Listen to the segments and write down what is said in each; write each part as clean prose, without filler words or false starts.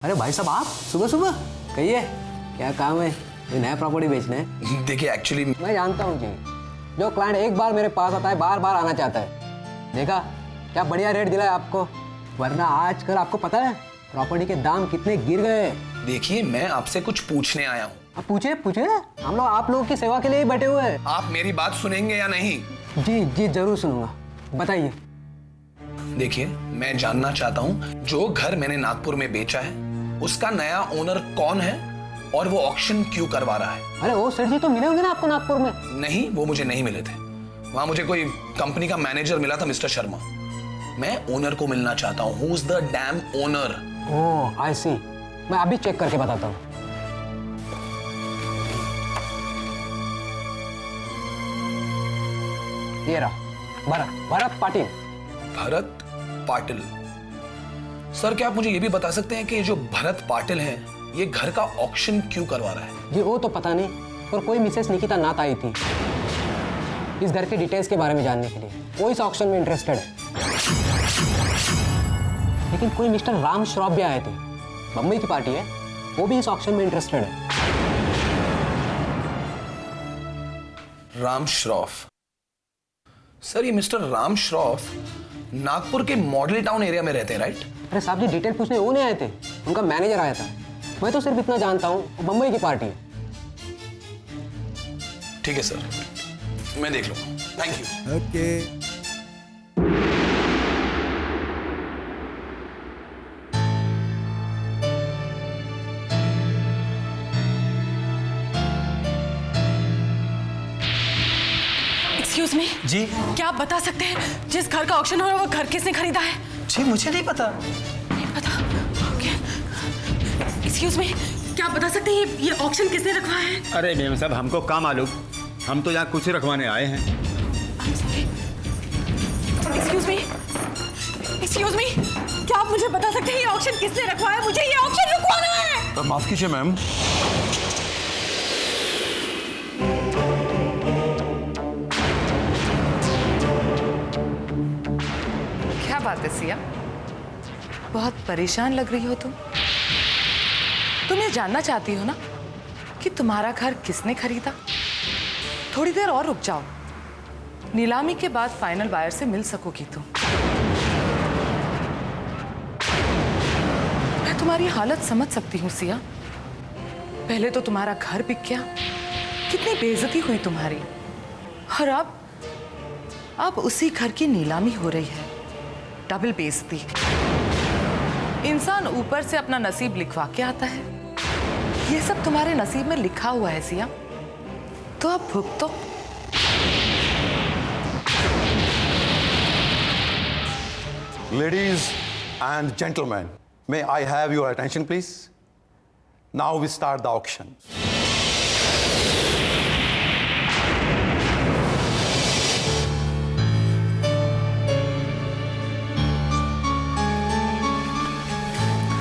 अरे भाई साहब, आप सुबह सुबह कहिए क्या काम है? ये नया प्रॉपर्टी बेचना है? देखिए एक्चुअली मैं जानता हूँ जी, जो क्लाइंट एक बार मेरे पास आता है बार बार आना चाहता है। देखा क्या बढ़िया रेट दिला है आपको, वरना आजकल आपको पता है प्रॉपर्टी के दाम कितने गिर गए। देखिए मैं आपसे कुछ पूछने आया हूँ। आप पूछिए पूछिए, हम लोग आप लोगों की सेवा के लिए ही बैठे हुए हैं। आप मेरी बात सुनेंगे या नहीं? जी जी जरूर सुनूंगा, बताइए। देखिए मैं जानना चाहता हूँ जो घर मैंने नागपुर में बेचा है उसका नया ओनर कौन है और वो ऑक्शन क्यों करवा रहा है। अरे वो सेठ जी तो मिले होंगे ना आपको नागपुर में? नहीं, वो मुझे नहीं मिले थे। वहां मुझे कोई कंपनी का मैनेजर मिला था, मिस्टर शर्मा। मैं ओनर को मिलना चाहता हूँ। Who is the dam owner? Oh I see, मैं अभी चेक करके बताता हूँ। ये रहा भरत पाटिल। भरत पाटिल। सर क्या आप मुझे ये भी बता सकते हैं कि ये जो भरत पाटिल है ये घर का ऑक्शन क्यों करवा रहा है? जी वो तो पता नहीं, पर कोई मिसेस निकिता नाथ आई थी इस घर के डिटेल्स के बारे में जानने के लिए। वो इस ऑक्शन में इंटरेस्टेड है। लेकिन कोई मिस्टर राम श्रॉफ भी आए थे, बम्बई की पार्टी है, वो भी इस ऑक्शन में इंटरेस्टेड है। राम श्रॉफ। सर ये मिस्टर राम श्रॉफ नागपुर के मॉडल टाउन एरिया में रहते हैं, राइट? अरे साहब जी डिटेल पूछने वो नहीं आए थे, उनका मैनेजर आया था। मैं तो सिर्फ इतना जानता हूँ बम्बई की पार्टी है। ठीक है सर, मैं देख लूंगा। Thank you. Okay excuse me जी क्या आप बता सकते हैं जिस घर का ऑक्शन हो रहा है वो घर किसने खरीदा है? जी मुझे नहीं पता। नहीं पता? ओके। एक्सक्यूज मी क्या आप बता सकते हैं ये ऑक्शन किसने रखवाया है? अरे मेम साहब हमको काम मालूम, हम तो यहाँ कुछ रखवाने आए हैं। एक्सक्यूज मी क्या आप मुझे बता सकते हैं ये ऑक्शन किसने रखवाया? मुझे ये ऑक्शन रुकवाना है। माफ कीजिए मैम। क्या बात है सिया, बहुत परेशान लग रही हो तुम ये जानना चाहती हो ना कि तुम्हारा घर किसने खरीदा? थोड़ी देर और रुक जाओ, नीलामी के बाद फाइनल बायर से मिल सकोगी तुम। मैं तुम्हारी हालत समझ सकती हूँ सिया। पहले तो तुम्हारा घर बिक गया, कितनी बेइज्जती हुई तुम्हारी, और अब उसी घर की नीलामी हो रही है। डबल बेइज्जती। इंसान ऊपर से अपना नसीब लिखवा के आता है, ये सब तुम्हारे नसीब में लिखा हुआ है सिया, तो अब भुगतो। Ladies and gentlemen, may I have your attention please? Now we start the auction.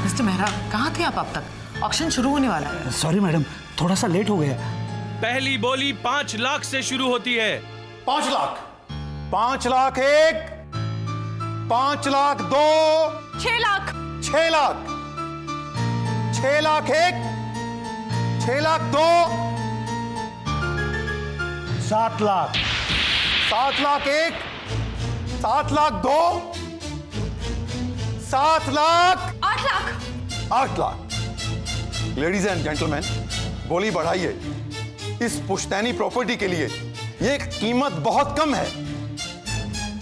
Mister Mehra, कहाँ थे आप अब तक? ऑक्शन शुरू होने वाला है। सॉरी मैडम, थोड़ा सा लेट हो गया। पहली बोली 5 लाख से शुरू होती है। 5 लाख, 5 लाख एक, 5 लाख दो, 6 लाख। 6 लाख, 6 लाख एक, 6 लाख दो, 7 लाख, 7 लाख एक, 7 लाख दो, 7 lakh, 8 lakh. 8 lakh. Ladies and gentleman, बोली बढ़ाइए। इस पुश्तैनी प्रॉपर्टी के लिए ये कीमत बहुत कम है।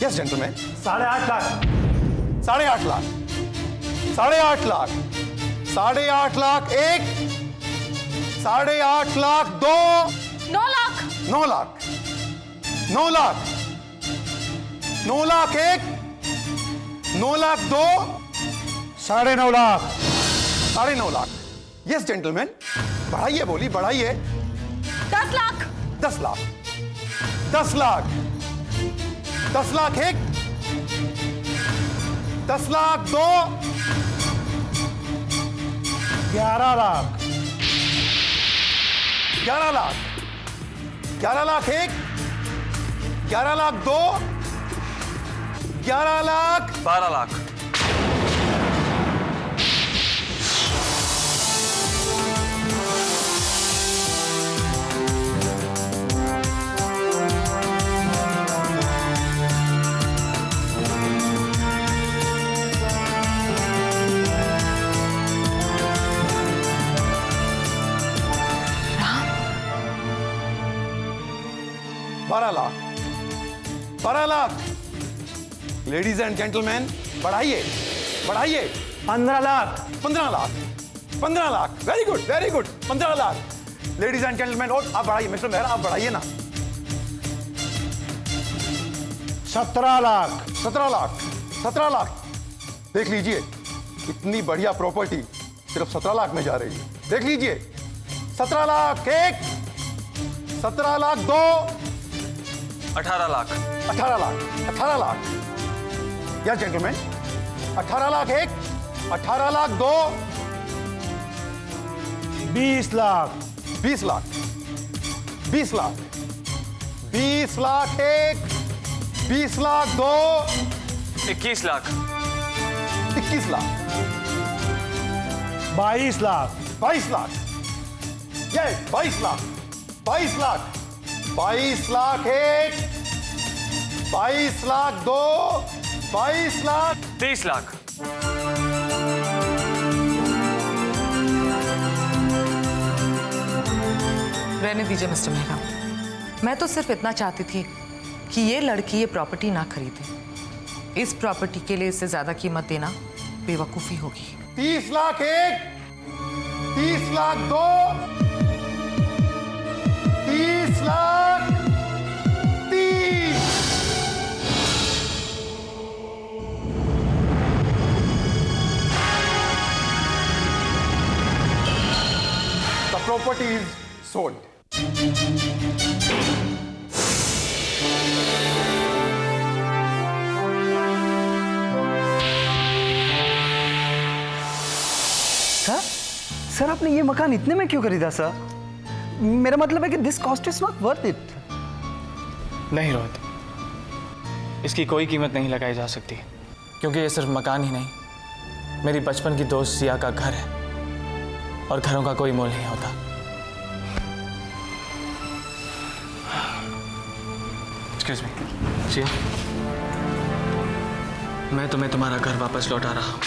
Yes gentleman. 8.5 लाख, 8.5 लाख, 8.5 लाख, 8.5 लाख एक, 8.5 लाख दो, 9 लाख। 9 लाख, 9 लाख, 9 लाख एक, 9 लाख दो, 9.5 लाख, 9.5 लाख। यस जेंटलमैन, बढ़ाइए, बोली बढ़ाइए। 10 लाख। 10 लाख, 10 लाख, 10 लाख एक, 10 लाख दो, 11 लाख, 11 लाख, 11 लाख एक, 11 लाख दो, 11 lakh, 12 lakh, 12 lakh, 12 lakh. Ladies and gentleman, बढ़ाइए, बढ़ाइए। 15 lakh, 15 lakh, 15 lakh. Very good, very good. 15 lakh. Ladies and gentleman, और आप बढ़ाइए, मिस्टर मेहरा आप बढ़ाइए ना। 17 लाख, 17 लाख, 17 लाख। देख लीजिए, इतनी बढ़िया प्रॉपर्टी सिर्फ 17 लाख में जा रही है। देख लीजिए, 17 लाख एक, 17 लाख दो, 18 लाख, 18 लाख, 18 लाख। यस जेंटलमैन, 18 लाख एक, 18 लाख दो, 20 लाख, 20 लाख, 20 लाख, 20 लाख एक, 20 लाख दो, 21 लाख, 21 लाख, 22 लाख, 22 लाख, ये 22 लाख, 22 लाख, 22 लाख एक, 22 लाख दो, 22 लाख, 30 लाख, रहने दीजिए मिस्टर मेहरा। मैं तो सिर्फ इतना चाहती थी कि ये लड़की ये प्रॉपर्टी ना खरीदे। इस प्रॉपर्टी के लिए इससे ज्यादा कीमत देना बेवकूफी होगी। 30 लाख एक, 30 लाख दो, 30 lakh 30। The property is sold. Sir आपने ये मकान इतने में क्यों खरीदा सर? मेरा मतलब है कि this cost is not worth it. नहीं रोहित, इसकी कोई कीमत नहीं लगाई जा सकती, क्योंकि ये सिर्फ मकान ही नहीं, मेरी बचपन की दोस्त सिया का घर है और घरों का कोई मोल नहीं होता। एक्सक्यूज मी सिया, मैं तुम्हें तुम्हारा घर वापस लौटा रहा हूं।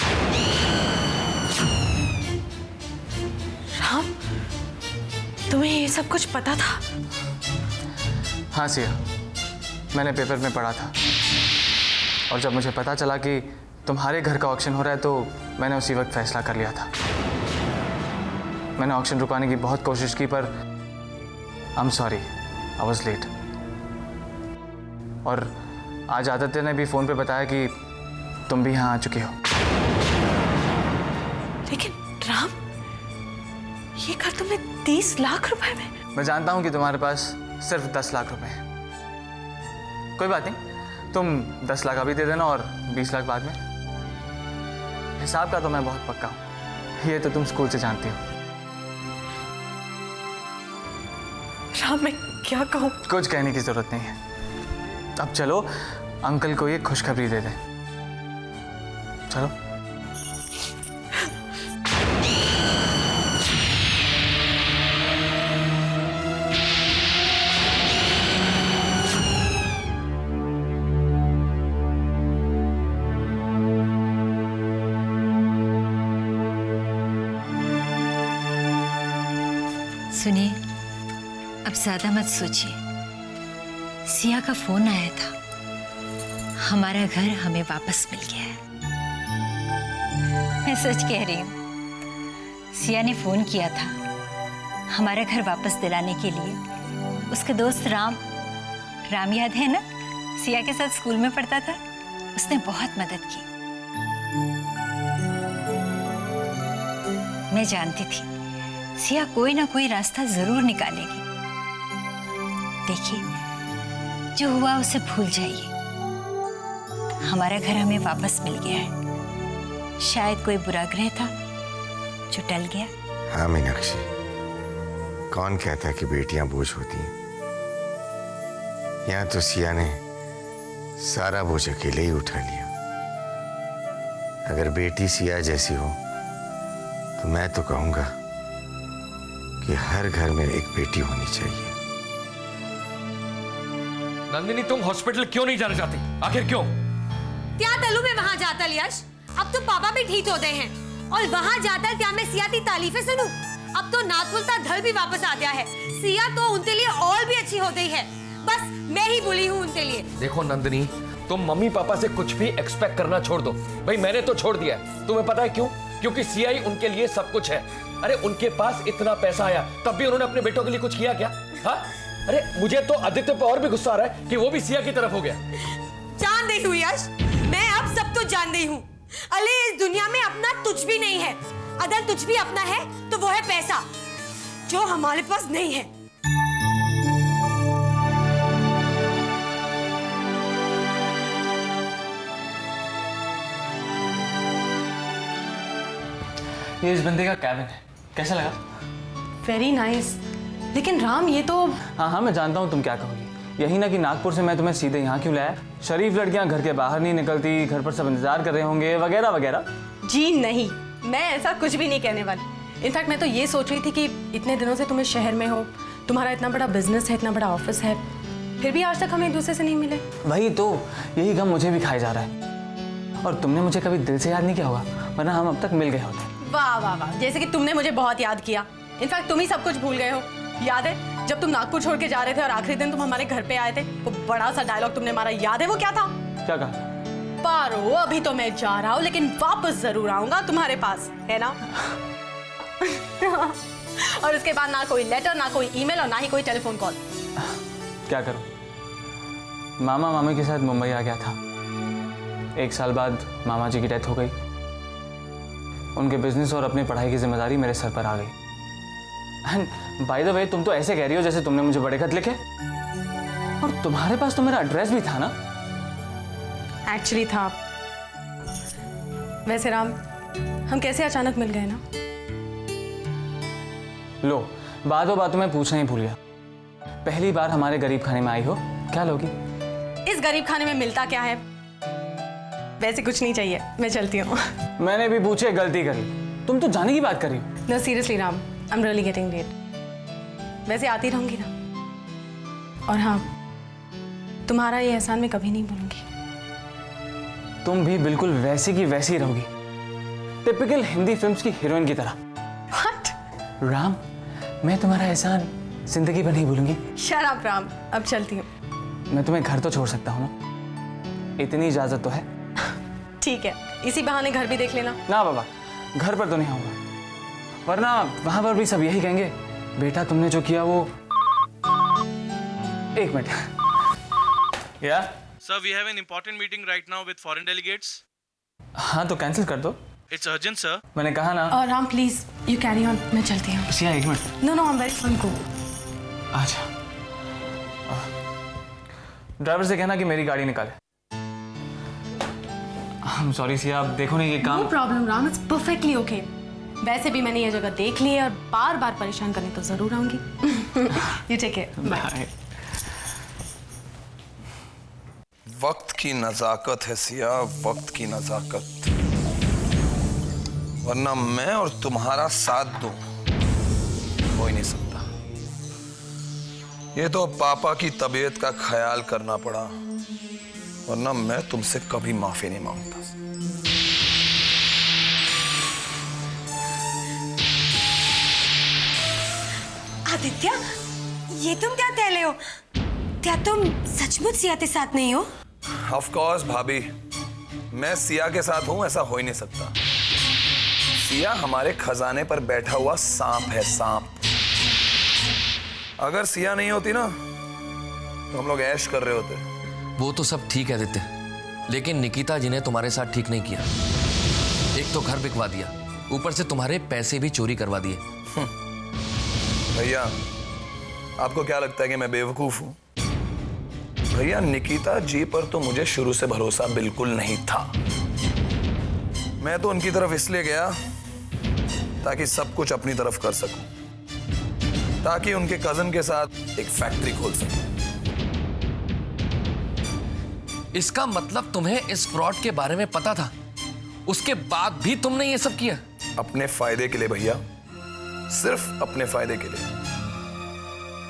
राम, तुम्हें ये सब कुछ पता था? हाँ सिया, मैंने पेपर में पढ़ा था और जब मुझे पता चला कि तुम्हारे घर का ऑक्शन हो रहा है तो मैंने उसी वक्त फैसला कर लिया था। मैंने ऑक्शन रुकाने की बहुत कोशिश की पर I am sorry, I was late. और आज आदित्य ने भी फ़ोन पे बताया कि तुम भी यहाँ आ चुके हो। लेकिन राम, ये घर तुमने 30 लाख रुपए में? मैं जानता हूँ कि तुम्हारे पास सिर्फ 10 लाख रुपए हैं। कोई बात नहीं, तुम 10 लाख अभी दे देना और 20 लाख बाद में। हिसाब का तो मैं बहुत पक्का हूँ, ये तो तुम स्कूल से जानती हो। राम, मैं क्या कहूँ? कुछ कहने की जरूरत नहीं है। अब चलो अंकल को ये खुशखबरी दे दें। चलो। सुनिए, अब ज्यादा मत सोचिए। सिया का फोन आया था, हमारा घर हमें वापस मिल गया है। मैं सच कह रही हूँ, सिया ने फोन किया था हमारा घर वापस दिलाने के लिए। उसके दोस्त राम याद है ना, सिया के साथ स्कूल में पढ़ता था, उसने बहुत मदद की। मैं जानती थी सिया कोई ना कोई रास्ता जरूर निकालेगी। देखिए, जो हुआ उसे भूल जाइए। हमारा घर हमें वापस मिल गया है। शायद कोई बुरा ग्रह था जो टल गया। हाँ मीनाक्षी, कौन कहता है कि बेटियां बोझ होती हैं? यहाँ तो सिया ने सारा बोझ अकेले ही उठा लिया। अगर बेटी सिया जैसी हो तो मैं तो कहूंगा कि हर घर में एक बेटी होनी चाहिए। नंदिनी, तुम हॉस्पिटल क्यों नहीं जाना चाहती? आखिर क्यों? त्या तलू में वहां जाता यश। अब तो पापा भी ठीक होते हैं और वहां जाता त्या मैं सिया की तारीफें सुनूं। अब तो नाथुलता धर भी वापस आ गया है। सिया तो उनके लिए और भी अच्छी हो गई है। बस मैं ही बुली हूँ उनके लिए। देखो नंदिनी, तुम मम्मी पापा से कुछ भी एक्सपेक्ट करना छोड़ दो। भाई मैंने तो छोड़ दिया है। तुम्हें पता है क्यों? क्योंकि सीआई उनके लिए सब कुछ है। अरे उनके पास इतना पैसा आया तब भी उन्होंने अपने बेटों के लिए कुछ किया क्या? हाँ? अरे मुझे तो आदित्य पे और भी गुस्सा आ रहा है कि वो भी सिया की तरफ हो गया। जान रही हूँ यश, मैं अब सब कुछ जान रही हूँ। अले इस दुनिया में अपना कुछ भी नहीं है। अगर कुछ भी अपना है तो वो है पैसा, जो हमारे पास नहीं है। ये इस बंदे का कैबिन है, कैसा लगा? Very nice. लेकिन राम ये तो... हाँ मैं जानता हूँ तुम क्या कहोगी। यही ना कि नागपुर से मैं तुम्हें सीधे यहाँ क्यों लाया। शरीफ लड़कियाँ घर के बाहर नहीं निकलती, घर पर सब इंतजार कर रहे होंगे वगैरह वगैरह। जी नहीं, मैं ऐसा कुछ भी नहीं कहने वाली। इनफैक्ट मैं तो ये सोच रही थी कि इतने दिनों से तुम इस शहर में हो, तुम्हारा इतना बड़ा बिजनेस है, इतना बड़ा ऑफिस है, फिर भी आज तक हम एक दूसरे से नहीं मिले। वही तो, यही गम मुझे भी खाया जा रहा है। और तुमने मुझे कभी दिल से याद नहीं किया होगा, वरना हम अब तक मिल गए होते। वाह वाह वाह, जैसे कि तुमने मुझे बहुत याद किया। इनफैक्ट तुम ही सब कुछ भूल गए हो। याद है जब तुम नागपुर छोड़ के जा रहे थे और आखिरी दिन तुम हमारे घर पे आए थे, वो बड़ा सा डायलॉग तुमने मारा, याद है वो क्या था? क्या कहा? पारो अभी तो मैं जा रहा हूँ लेकिन वापस जरूर आऊंगा तुम्हारे पास, है ना? और उसके बाद ना कोई लेटर, ना कोई ईमेल और ना ही कोई टेलीफोन कॉल। क्या करूं? मामा मामी के साथ मुंबई आ गया था। 1 साल बाद मामा जी की डेथ हो गई। उनके बिजनेस और अपनी पढ़ाई की जिम्मेदारी मेरे सर पर आ गई। एंड बाय द वे, तुम तो ऐसे कह रही हो जैसे तुमने मुझे बड़े खत लिखे। और तुम्हारे पास तो मेरा एड्रेस भी था ना? एक्चुअली था। वैसे राम, हम कैसे अचानक मिल गए ना? लो, बातों बातों में पूछना ही भूल गया। पहली बार हमारे गरीब खाने में आई हो, क्या लोगी? इस गरीब खाने में मिलता क्या है? वैसे कुछ नहीं चाहिए, मैं चलती हूँ। मैंने भी पूछे, गलती करी। तुम तो जाने की बात कर रही हो। No seriously Ram, I am really getting late. वैसे आती रहूंगी ना। और हाँ, तुम्हारा ये एहसान मैं कभी नहीं भूलूंगी। तुम भी बिल्कुल वैसी की वैसी रहोगी, टिपिकल हिंदी फिल्म्स की हीरोइन की तरह। What? राम, मैं तुम्हारा एहसान जिंदगी भर नहीं भूलूंगी। Shut up, राम, अब चलती हूँ। मैं तुम्हें घर तो छोड़ सकता हूँ ना? इतनी इजाजत तो है? ठीक है, इसी बहाने घर भी देख लेना। ना बाबा, घर पर तो नहीं आऊंगा, वरना वहां पर भी सब यही कहेंगे, बेटा तुमने जो किया वो। 1 मिनट। या Sir, we have an important meeting right now with foreign delegates. हाँ तो कैंसिल कर दो। It's urgent, sir. मैंने कहा ना। और Ram please you carry on, मैं चलती हूँ। Siya 1 minute. No no, I am very sorry. Go. अच्छा, ड्राइवर से कहना कि मेरी गाड़ी निकाले। I'm sorry सिया, आप देखो नहीं ये काम। No problem Ram, it's perfectly okay. वैसे भी मैंने ये जगह देख ली है और बार बार परेशान करने तो जरूर आऊंगी। You take care, bye. वक्त की नजाकत है सिया, वक्त की नजाकत। वरना मैं और तुम्हारा साथ दूं, हो ही नहीं सकता। ये तो पापा की तबीयत का ख्याल करना पड़ा, वरना मैं तुमसे कभी माफी नहीं मांगता। आदित्य, ये तुम क्या कह रहे हो? क्या तुम सचमुच सिया के साथ नहीं हो? ऑफ कोर्स भाभी, मैं सिया के साथ हूं, ऐसा हो ही नहीं सकता। सिया हमारे खजाने पर बैठा हुआ सांप है, सांप। अगर सिया नहीं होती ना तो हम लोग ऐश कर रहे होते। वो तो सब ठीक है आदित्य, लेकिन निकिता जी ने तुम्हारे साथ ठीक नहीं किया। एक तो घर बिकवा दिया, ऊपर से तुम्हारे पैसे भी चोरी करवा दिए। भैया, आपको क्या लगता है कि मैं बेवकूफ हूं? भैया, निकिता जी पर तो मुझे शुरू से भरोसा बिल्कुल नहीं था। मैं तो उनकी तरफ इसलिए गया ताकि सब कुछ अपनी तरफ कर सकूं, ताकि उनके कजन के साथ एक फैक्ट्री खोल सकूं। इसका मतलब तुम्हें इस फ्रॉड के बारे में पता था, उसके बाद भी तुमने ये सब किया? अपने फायदे के लिए भैया, सिर्फ अपने फायदे के लिए।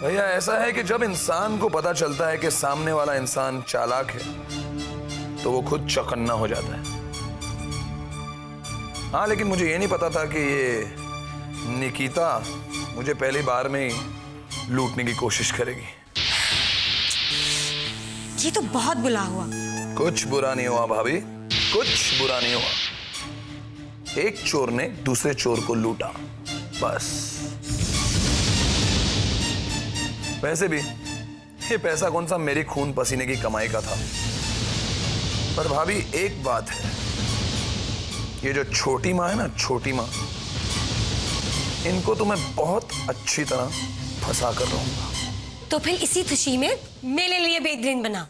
भैया, ऐसा है कि जब इंसान को पता चलता है कि सामने वाला इंसान चालाक है तो वो खुद चौकन्ना हो जाता है। हाँ, लेकिन मुझे ये नहीं पता था कि ये निकिता मुझे पहली बार में ही लूटने की कोशिश करेगी। ये तो बहुत बुरा हुआ। कुछ बुरा नहीं हुआ भाभी, कुछ बुरा नहीं हुआ। एक चोर ने दूसरे चोर को लूटा, बस। वैसे भी ये पैसा कौन सा मेरी खून पसीने की कमाई का था। पर भाभी एक बात है, ये जो छोटी माँ है ना, छोटी माँ, इनको तो मैं बहुत अच्छी तरह फंसा कर रहूंगा। तो फिर इसी खुशी में मेरे लिए बेहतरीन बना।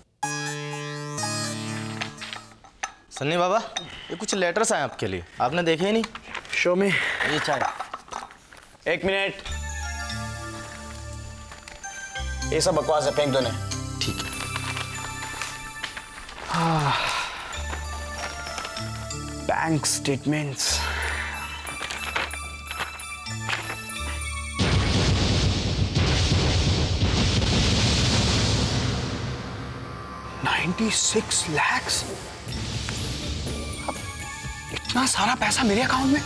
सन्नी बाबा, ये कुछ लेटर्स आए आपके लिए, आपने देखे ही नहीं। शो में ये चाय। एक मिनट, ये सब बकवास है, फेंक दो ने। ठीक है। Bank statements, $96 lakh. इतना सारा पैसा मेरे अकाउंट में।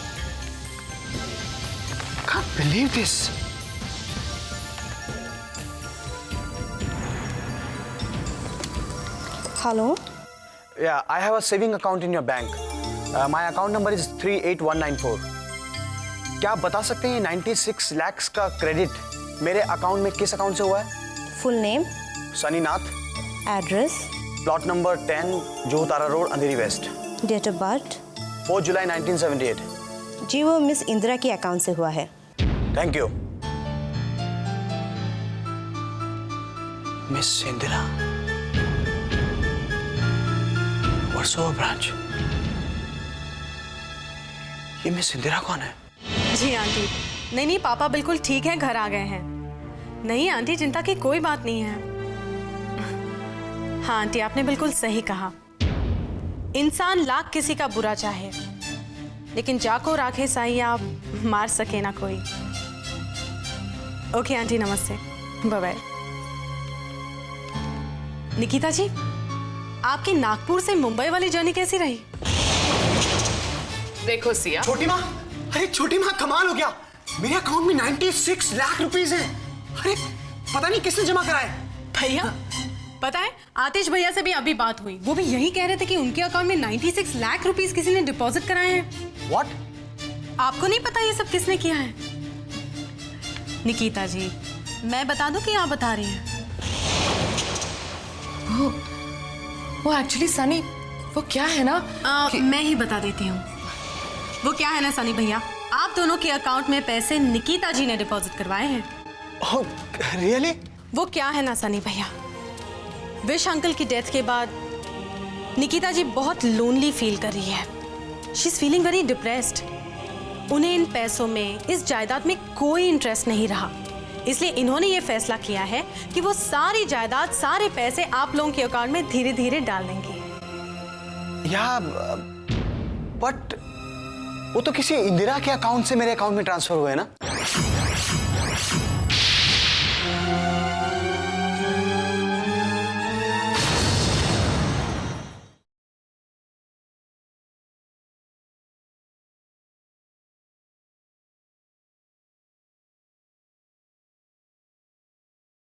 Can't believe this. Hello. Yeah, I have a saving account in your bank. My account number is 38194. क्या आप बता सकते हैं 96 लाख का क्रेडिट मेरे अकाउंट में किस अकाउंट से हुआ है? Full name? Saninath. Address? Plot number 10 Juhu Tara road, Andheri west. Date of birth? 4 जुलाई 1978। जी वो मिस इंदिरा के अकाउंट से हुआ है। Thank you. Miss Indira, Versova branch. ये मिस इंदिरा कौन है? जी आंटी, नहीं पापा बिल्कुल ठीक है, घर आ गए हैं। नहीं आंटी, चिंता की कोई बात नहीं है। हाँ आंटी, आपने बिल्कुल सही कहा। इंसान लाख किसी का बुरा चाहे, लेकिन जाको राखे साई आप मार सके ना कोई। ओके आंटी, नमस्ते, बाय बाय। निकिता जी, आपकी नागपुर से मुंबई वाली जर्नी कैसी रही? देखो सिया, छोटी माँ, अरे छोटी माँ, कमाल हो गया। मेरे अकाउंट में 96 लाख रुपीस हैं। अरे पता नहीं किसने जमा कराए। भैया, पता है आतिश भैया से भी अभी बात हुई, वो भी यही कह रहे थे कि उनके अकाउंट में 96 लाख रुपीस किसी ने डिपॉजिट कराए हैं। What? आपको नहीं पता ये सब किसने किया है? निकिता जी, मैं बता दूं कि आप बता रही हैं? वो एक्चुअली सनी, वो क्या है ना मैं ही बता देती हूँ। वो क्या है ना सनी भैया, आप दोनों के अकाउंट में पैसे निकिता जी ने डिपॉजिट करवाए हैं। Oh, really? वो क्या है ना सनी भैया, विश अंकल की डेथ के बाद निकिता जी बहुत लोनली फील कर रही है। She is feeling very depressed. उन्हें इन पैसों में, इस जायदाद में कोई इंटरेस्ट नहीं रहा, इसलिए इन्होंने ये फैसला किया है कि वो सारी जायदाद, सारे पैसे आप लोगों के अकाउंट में धीरे धीरे डाल देंगे। बट वो तो किसी इंदिरा के अकाउंट से मेरे अकाउंट में ट्रांसफर हुए ना।